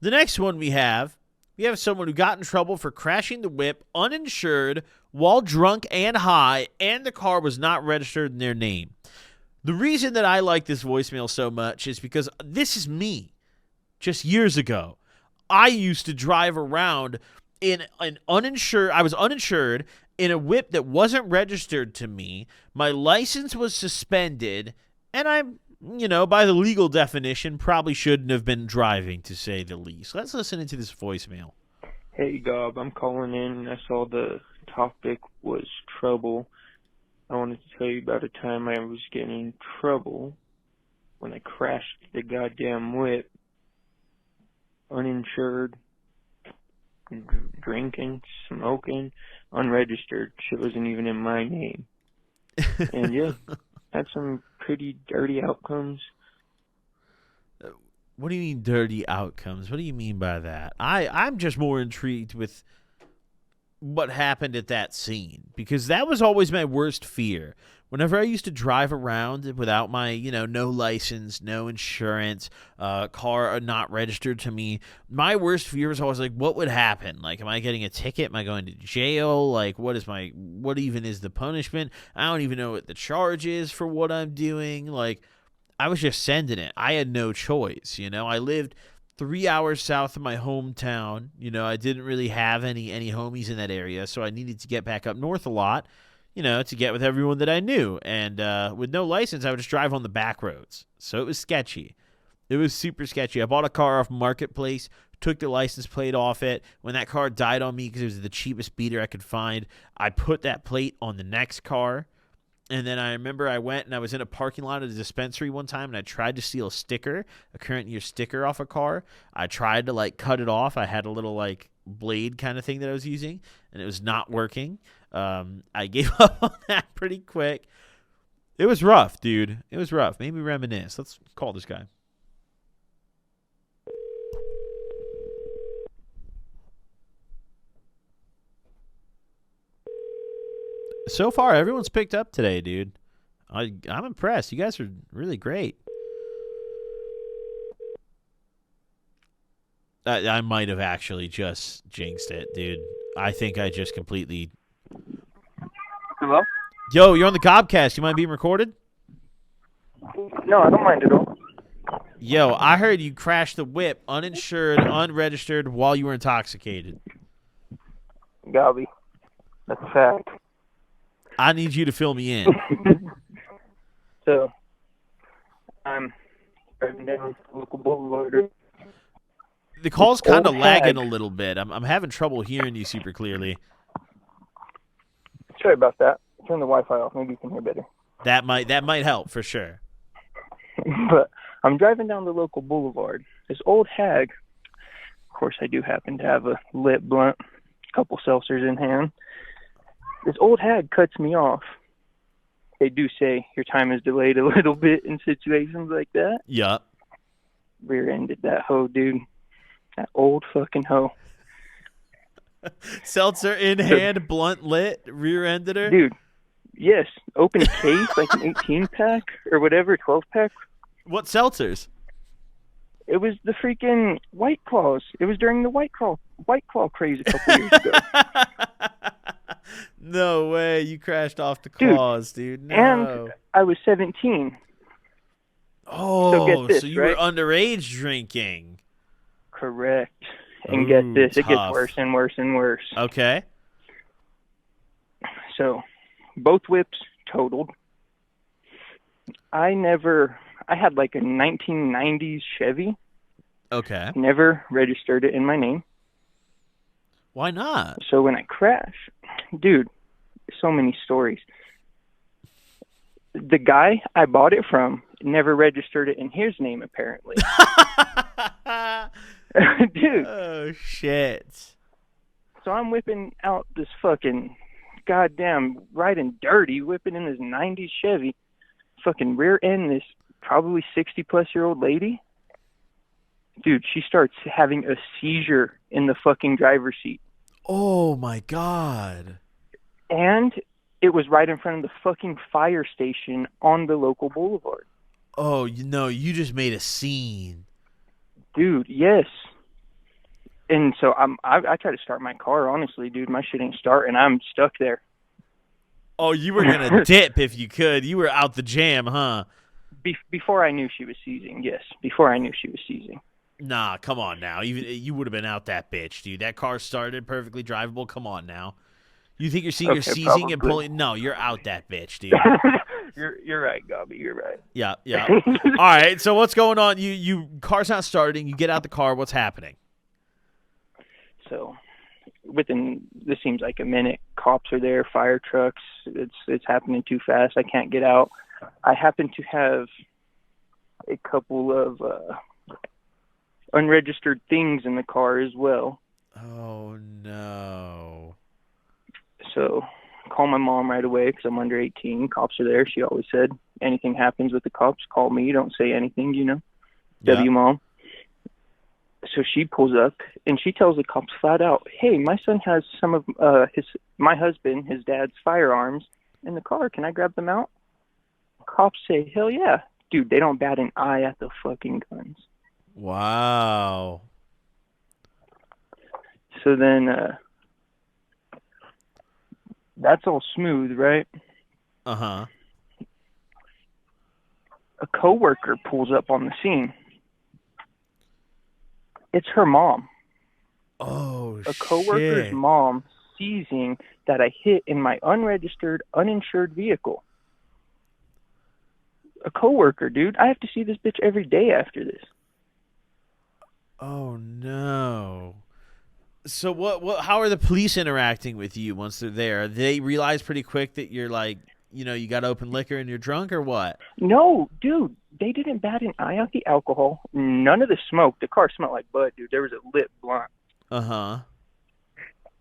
The next one we have someone who got in trouble for crashing the whip uninsured while drunk and high, and the car was not registered in their name. The reason that I like this voicemail so much is because this is me just years ago. I used to drive around in an uninsured, I was uninsured in a whip that wasn't registered to me. My license was suspended, and I'm, by the legal definition, probably shouldn't have been driving, to say the least. Let's listen into this voicemail. Hey, Gob, I'm calling in. I saw the topic was trouble. I wanted to tell you about a time I was getting in trouble when I crashed the goddamn whip. Uninsured, drinking, smoking, unregistered. Shit wasn't even in my name. And yeah, had some pretty dirty outcomes. What do you mean dirty outcomes? What do you mean by that? I'm just more intrigued with what happened at that scene, because that was always my worst fear. Whenever I used to drive around without my, no license, no insurance, car not registered to me, my worst fear was always like, what would happen? Like, am I getting a ticket? Am I going to jail? Like, what even is the punishment? I don't even know what the charge is for what I'm doing. Like, I was just sending it. I had no choice, I lived 3 hours south of my hometown. I didn't really have any homies in that area, so I needed to get back up north a lot, to get with everyone that I knew. And with no license, I would just drive on the back roads. So it was sketchy. It was super sketchy. I bought a car off Marketplace, took the license plate off it. When that car died on me because it was the cheapest beater I could find, I put that plate on the next car. And then I remember I went and I was in a parking lot at a dispensary one time, and I tried to steal a current year sticker off a car. I tried to cut it off. I had a little blade kind of thing that I was using, and it was not working. I gave up on that pretty quick. It was rough, dude. It was rough. Made me reminisce. Let's call this guy. So far, everyone's picked up today, dude. I'm impressed. You guys are really great. I might have actually just jinxed it, dude. I think I just completely... Hello? Yo, you're on the Gobcast. You mind being recorded? No, I don't mind at all. Yo, I heard you crashed the whip, uninsured, unregistered, while you were intoxicated. Gobby, that's a fact. I need you to fill me in. So, I'm driving down local boulevard. The call's kind of lagging a little bit. I'm having trouble hearing you super clearly. Sorry about that. Turn the Wi-Fi off. Maybe you can hear better. That might help for sure. But I'm driving down the local boulevard. This old hag, of course I do happen to have a lit blunt, a couple seltzers in hand. This old hag cuts me off. They do say your time is delayed a little bit in situations like that. Yup. Rear-ended that hoe, dude. That old fucking hoe. Seltzer in hand, blunt lit, rear-ended her? Dude, yes. Open case, like an 18-pack or whatever, 12-pack. What seltzers? It was the freaking White Claws. It was during the White Claw craze a couple years ago. No way. You crashed off the claws, dude. No. And I was 17. Oh, so get this, so you right? were underage drinking. Correct. And get this, tough. It gets worse and worse and worse. Okay. So, both whips totaled. I had like a 1990s Chevy. Okay. Never registered it in my name. Why not? So when I crash, dude, so many stories. The guy I bought it from never registered it in his name, apparently. Dude. Oh, shit. So I'm whipping out this fucking goddamn riding dirty, whipping in this 90s Chevy, fucking rear end this probably 60-plus-year-old lady. Dude, she starts having a seizure in the fucking driver's seat. Oh, my God. And it was right in front of the fucking fire station on the local boulevard. Oh, you just made a scene. Dude, yes. And so I try to start my car, honestly, dude. My shit ain't starting. I'm stuck there. Oh, you were going to dip if you could. You were out the jam, huh? Before I knew she was seizing, yes. Before I knew she was seizing. Nah, come on now. Even you would have been out that bitch, dude. That car started perfectly drivable. Come on now. You think you're seizing probably. and pulling? No, you're out that bitch, dude. You're right, Gobby. You're right. Yeah. All right. So what's going on? You car's not starting. You get out the car. What's happening? So, this seems like a minute. Cops are there, fire trucks. It's happening too fast. I can't get out. I happen to have a couple of unregistered things in the car as well. Oh no. So, call my mom right away because I'm under 18. Cops are there. She always said, anything happens with the cops, call me. Don't say anything, Yeah. W mom. So she pulls up and she tells the cops flat out, hey, my son has some of my husband, his dad's firearms in the car. Can I grab them out? Cops say, hell yeah. Dude, they don't bat an eye at the fucking guns. Wow. So then that's all smooth, right? Uh-huh. A coworker pulls up on the scene. It's her mom. Oh, A coworker's shit. mom seizing that I hit in my unregistered, uninsured vehicle. A coworker, dude. I have to see this bitch every day after this. Oh no. So what how are the police interacting with you once they're there? They realize pretty quick that you're like, you got open liquor and you're drunk or what? No, dude. They didn't bat an eye at the alcohol. None of the smoke. The car smelled like bud, dude. There was a lit blunt. Uh-huh.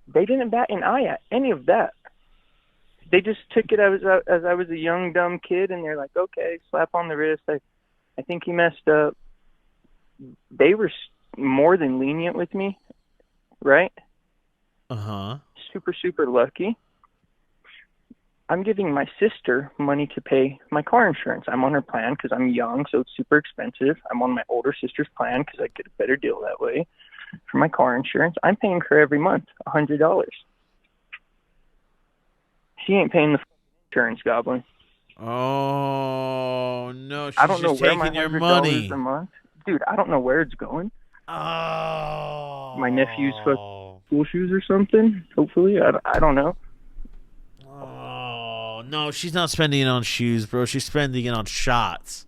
They didn't bat an eye at any of that. They just took it as I was a young, dumb kid, and they're like, okay, slap on the wrist. I think he messed up. They were more than lenient with me, right? Uh-huh. Super, super lucky. I'm giving my sister money to pay my car insurance. I'm on her plan because I'm young, so it's super expensive. I'm on my older sister's plan because I get a better deal that way for my car insurance. I'm paying her every month $100. She ain't paying the insurance, Goblin. Oh no, she's I don't know just where my taking your $100 money. a month. Dude, I don't know where it's going. Oh. My nephew's school shoes or something. Hopefully, I don't know. Oh no, she's not spending it on shoes, bro. She's spending it on shots.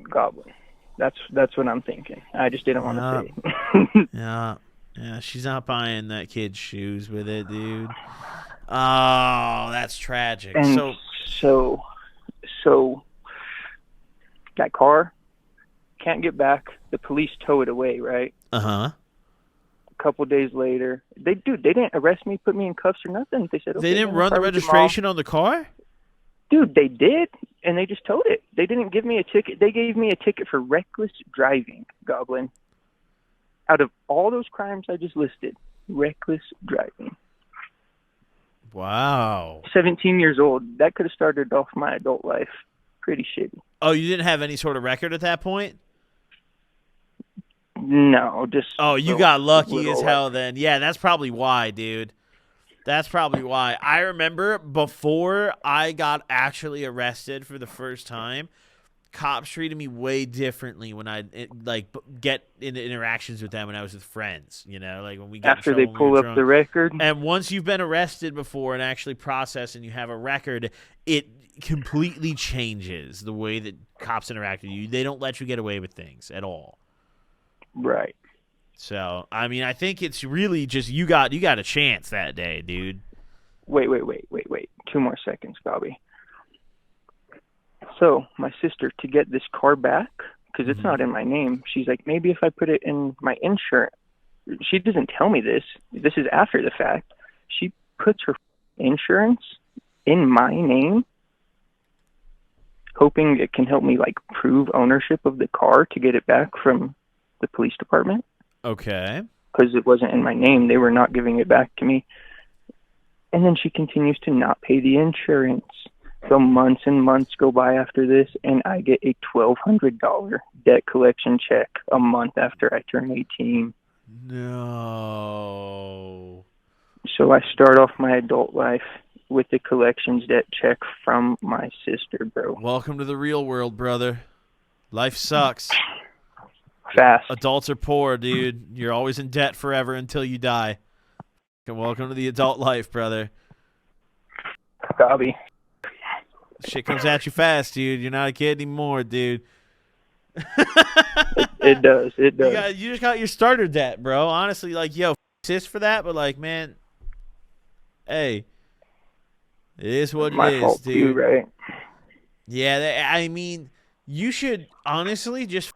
Goblin. That's what I'm thinking. I just didn't want to say. Yeah, she's not buying that kid's shoes with it, dude. Oh, that's tragic. And so that car can't get back. The police tow it away, right? Uh-huh. A couple days later, they didn't arrest me, put me in cuffs or nothing. They said, okay, They didn't run the registration on the car? Dude, they did, and they just towed it. They didn't give me a ticket. They gave me a ticket for reckless driving, Goblin. Out of all those crimes I just listed, reckless driving. Wow. 17 years old. That could have started off my adult life pretty shitty. Oh, you didn't have any sort of record at that point? No, just... Oh, you got lucky as hell then. Yeah, that's probably why, dude. That's probably why. I remember before I got actually arrested for the first time, cops treated me way differently when I get into interactions with them when I was with friends, like when we got after they pull up the record. And once you've been arrested before and actually processed and you have a record, it completely changes the way that cops interact with you. They don't let you get away with things at all. Right. So, I mean, I think it's really just you got a chance that day, dude. Wait. 2 more seconds, Bobby. So, my sister, to get this car back, because it's not in my name, she's like, maybe if I put it in my insurance. She doesn't tell me this. This is after the fact. She puts her insurance in my name, hoping it can help me, prove ownership of the car to get it back from the police department. Okay. Because it wasn't in my name. They were not giving it back to me. And then she continues to not pay the insurance. So months and months go by after this, and I get a $1,200 debt collection check a month after I turn 18. No. So I start off my adult life with the collections debt check from my sister, bro. Welcome to the real world, brother. Life sucks. Fast. Adults are poor, dude. You're always in debt forever until you die. Welcome to the adult life, brother. Gobby. Shit comes at you fast, dude. You're not a kid anymore, dude. It does. It does. You just got your starter debt, bro. Honestly, like, yo, sis for that, but like, man, hey, it is what My it is, fault dude. too, right? Yeah, I mean, you should honestly just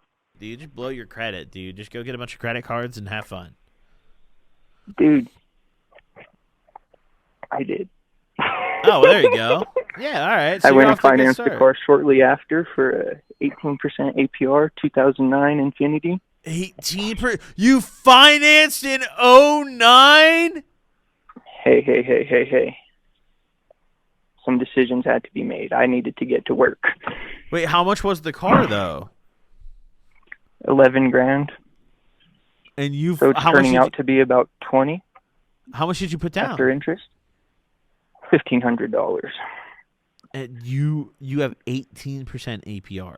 blow your credit, dude. Just go get a bunch of credit cards and have fun. Dude, I did. Oh, well, there you go. Yeah, all right. So I you're went and off to a good financed the start. car shortly after for a 18% APR 2009 Infinity. 18%. You financed in 09? Hey. Some decisions had to be made. I needed to get to work. Wait, how much was the car though? 11 grand. And you So it's turning out to be about 20 How much did you put down? after interest. $1,500. And you have 18% APR.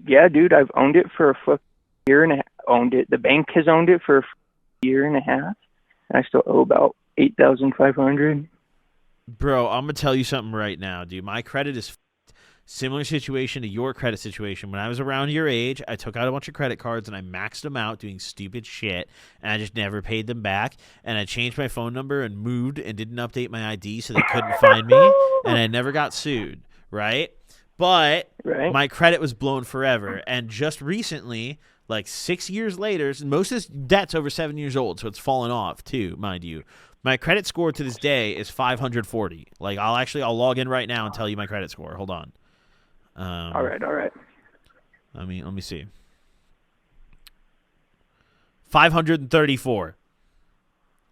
Yeah, dude, I've owned it for a year and a half. Owned it. The bank has owned it for a year and a half, and I still owe about $8,500. Bro, I'm gonna tell you something right now, dude. My credit is similar situation to your credit situation. When I was around your age, I took out a bunch of credit cards and I maxed them out doing stupid shit, and I just never paid them back. And I changed my phone number and moved and didn't update my ID so they couldn't find me, and I never got sued, right? But my credit was blown forever. And just recently, like 6 years later, most of this debt's over 7 years old, so it's fallen off too, mind you. My credit score to this day is 540. Like, I'll log in right now and tell you my credit score. Hold on. All right. Let me see. 534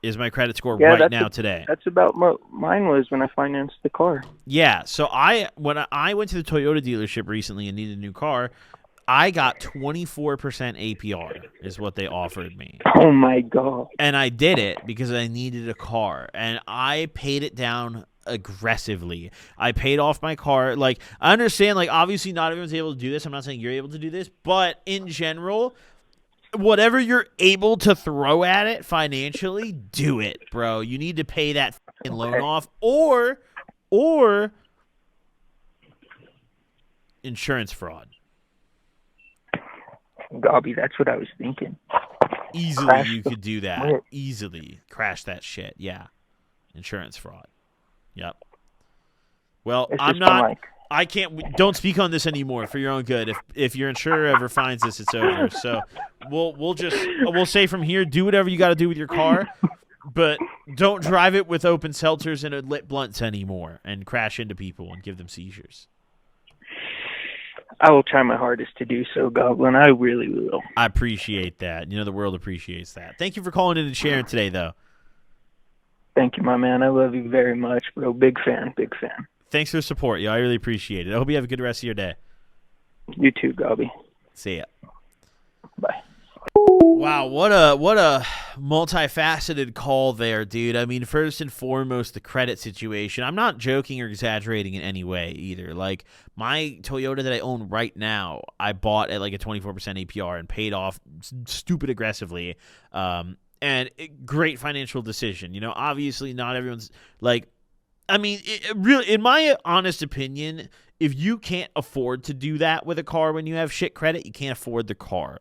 is my credit score right now today. That's about what mine was when I financed the car. Yeah, so when I went to the Toyota dealership recently and needed a new car, I got 24% APR is what they offered me. Oh, my God. And I did it because I needed a car, and I paid it down aggressively. I paid off my car. Like, I understand, like, obviously not everyone's able to do this. I'm not saying you're able to do this, but in general, whatever you're able to throw at it financially, do it, bro. You need to pay that fucking loan off or insurance fraud. Gobby, that's what I was thinking. Easily you could do that. Easily crash that shit. Yeah. Insurance fraud. Yep. Well, I'm not. I can't. Don't speak on this anymore for your own good. If your insurer ever finds this, it's over. So we'll say from here, do whatever you got to do with your car, but don't drive it with open seltzers and lit blunts anymore, and crash into people and give them seizures. I will try my hardest to do so, Goblin. I really will. I appreciate that. You know, the world appreciates that. Thank you for calling in and sharing today, though. Thank you, my man. I love you very much, bro. Big fan. Thanks for the support, yo. I really appreciate it. I hope you have a good rest of your day. You too, Gobby. See ya. Bye. Wow, what a multifaceted call there, dude. I mean, first and foremost, the credit situation. I'm not joking or exaggerating in any way either. Like, my Toyota that I own right now, I bought at like a 24% APR and paid off stupid aggressively. And great financial decision. You know, obviously not everyone's like, I mean, really, in my honest opinion, if you can't afford to do that with a car when you have shit credit, you can't afford the car.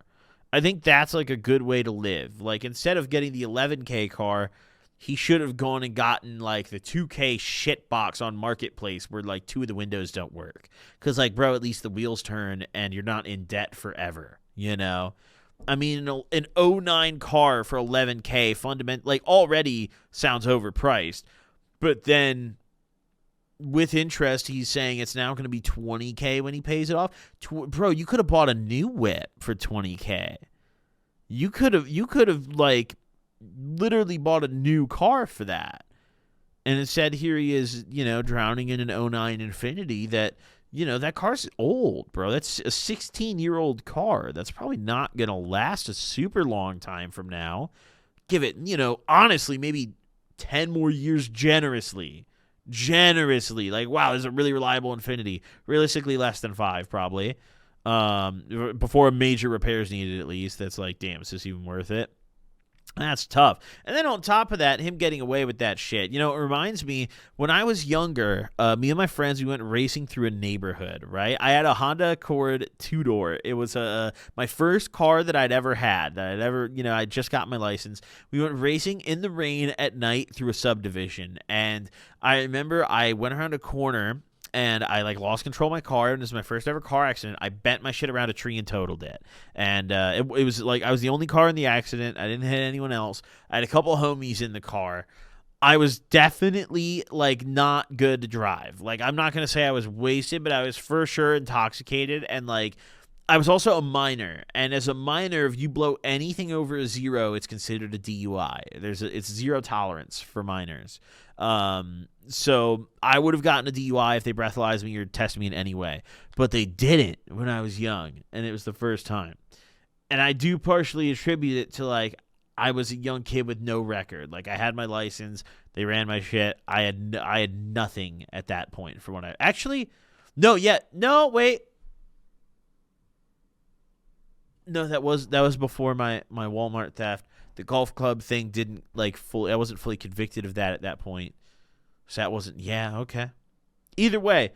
I think that's like a good way to live. Like, instead of getting the 11K car, he should have gone and gotten like the 2K shit box on Marketplace where like 2 of the windows don't work. Because, like, bro, at least the wheels turn and you're not in debt forever, you know? I mean, an 09 car for 11K fundamentally, like, already sounds overpriced. But then with interest, he's saying it's now going to be 20K when he pays it off. Bro, you could have bought a new whip for 20K. You could have like literally bought a new car for that. And instead, here he is, you know, drowning in an 09 Infinity that That car's old, bro. That's a 16-year-old car. That's probably not going to last a super long time from now. Give it, honestly, maybe 10 more years generously. Like, wow, this is a really reliable Infinity. Realistically, less than 5, probably. Before major repairs needed, at least. That's like, damn, is this even worth it? That's tough. And then on top of that, him getting away with that shit. It reminds me, when I was younger, me and my friends, we went racing through a neighborhood, right? I had a Honda Accord 2-door. It was my first car that I'd ever had, I just got my license. We went racing in the rain at night through a subdivision. And I remember I went around a corner and I lost control of my car, and this was my first ever car accident. I bent my shit around a tree and totaled it. And it was I was the only car in the accident. I didn't hit anyone else. I had a couple homies in the car. I was definitely not good to drive. I'm not gonna say I was wasted, but I was for sure intoxicated, and I was also a minor, and as a minor, if you blow anything over a 0, it's considered a DUI. It's 0 tolerance for minors. So I would have gotten a DUI if they breathalyzed me or tested me in any way, but they didn't when I was young, and it was the first time. And I do partially attribute it to I was a young kid with no record. I had my license, they ran my shit. I had nothing at that point for when I actually wait. No, that was before my Walmart theft. The golf club thing didn't fully. I wasn't fully convicted of that at that point. So that wasn't. Yeah, okay. Either way,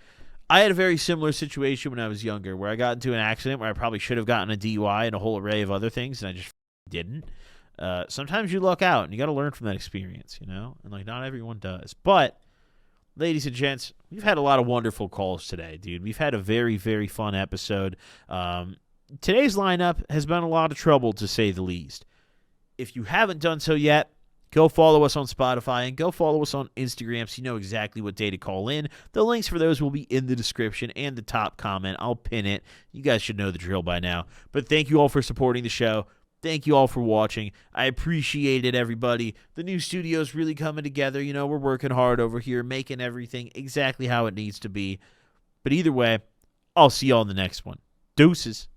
I had a very similar situation when I was younger, where I got into an accident where I probably should have gotten a DUI and a whole array of other things, and I just didn't. Sometimes you luck out, and you got to learn from that experience, and not everyone does. But, ladies and gents, we've had a lot of wonderful calls today, dude. We've had a very, very fun episode. Today's lineup has been a lot of trouble, to say the least. If you haven't done so yet, go follow us on Spotify and go follow us on Instagram so you know exactly what day to call in. The links for those will be in the description and the top comment. I'll pin it. You guys should know the drill by now. But thank you all for supporting the show. Thank you all for watching. I appreciate it, everybody. The new studio's really coming together. We're working hard over here, making everything exactly how it needs to be. But either way, I'll see y'all in the next one. Deuces.